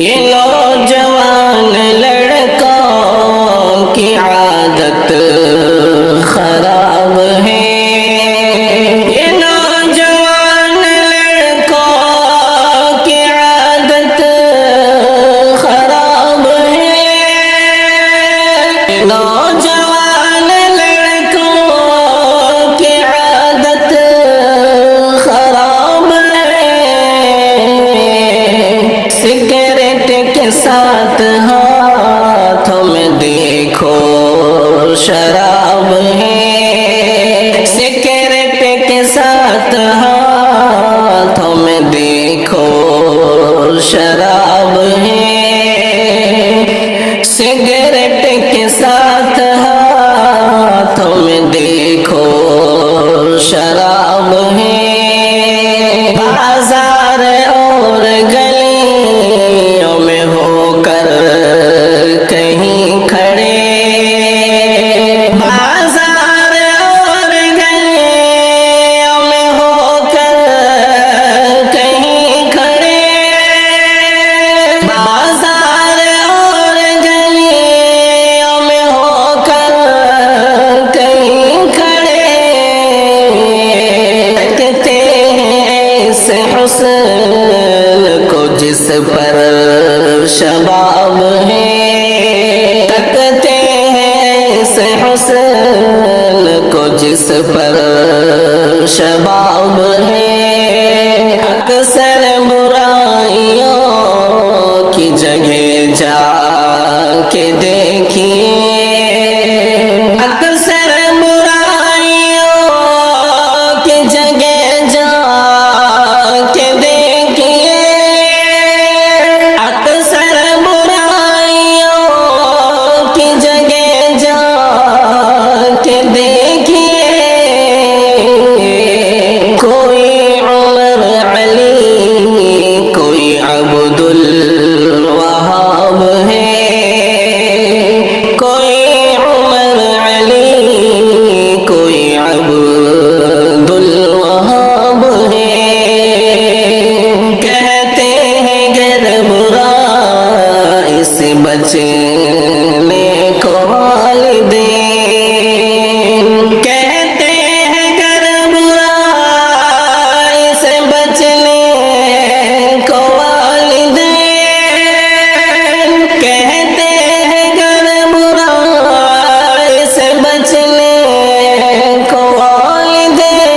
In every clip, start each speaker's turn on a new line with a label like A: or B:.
A: یہ نوجوان لڑکوں کی عادت خراب ہے، یہ نوجوان لڑکوں کی عادت خراب ہے، نوجوان لڑکوں کی عادت خراب ہے، سگریٹ کے ساتھ ہاتھوں میں دیکھو شراب ہے، سگریٹ کے ساتھ ہاتھوں میں دیکھو شراب ہے، سگریٹ کے ساتھ ہاتھوں میں دیکھو شراب ہے، بازار اور گلیوں میں ہو کر کہیں کھڑے، بازار اور گلیوں میں ہو کر کہیں کھڑے، بازار اور گلیوں میں ہو کر کہیں کھڑے، تکتے ہیں اس حسن کو جس پر شباب ہے، تکتے ہیں اس حسن کو جس پر شباب ہے، اکثر برائیوں کی جگہ جا کے دیکھیے، اکثر برائیوں کی جگہ جا کے دیکھیے، اکثر برائیوں کی جگہ جا کے دیکھیے، کوئی عمر علی کوئی عبد الوہاب ہے، کوئی عمر علی کوئی عبد الوہاب ہے، کہتے ہیں گر برائی سے بچنے کو والدین، کہتے ہیں گر برائی سے بچنے کو والدین، کہتے ہیں گر برائی سے بچنے کو والدین،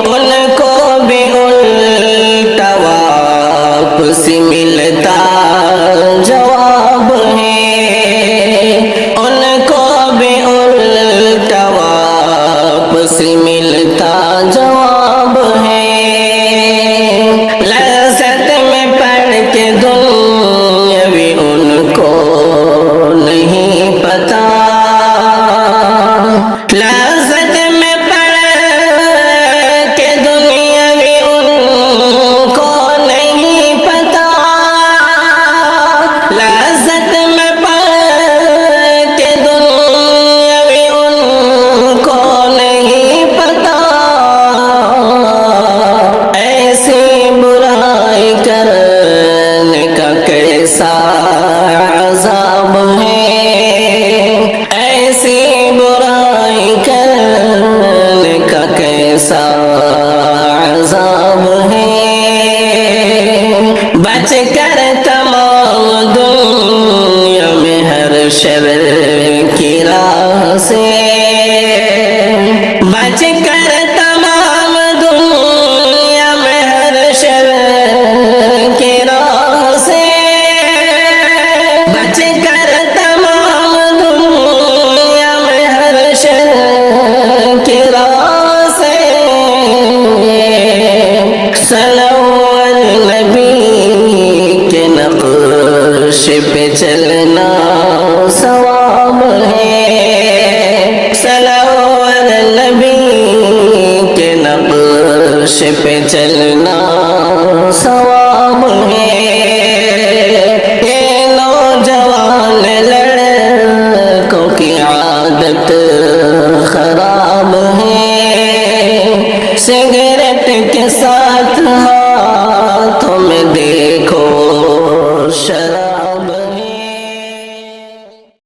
A: ان کو بھی الٹا واپس ملتا جواب ہے، ان کو بھی الٹا واپس ملتا جواب ہے، لذت میں پڑھ کے دنیاوی ان کو نہیں پتا، لذت میں پڑھ کے دنیاوی ان کو نہیں پتا، لذت میں پڑھ کے دنیاوی ان کو نہیں پتا، ایسی برائی کرنے کا کیسا عذاب ہے، ایسی برائی کرنے کا کیسا عذاب ہے، بچ کر تمام دنیا میں ہر شر کی راہ سے، بچ کر تمام دنیا میں ہر شر کی راہ سے، بچ کر تمام دنیا میں ہر شر کی راہ سے، صلو علی نبی کے نقش پہ چلنا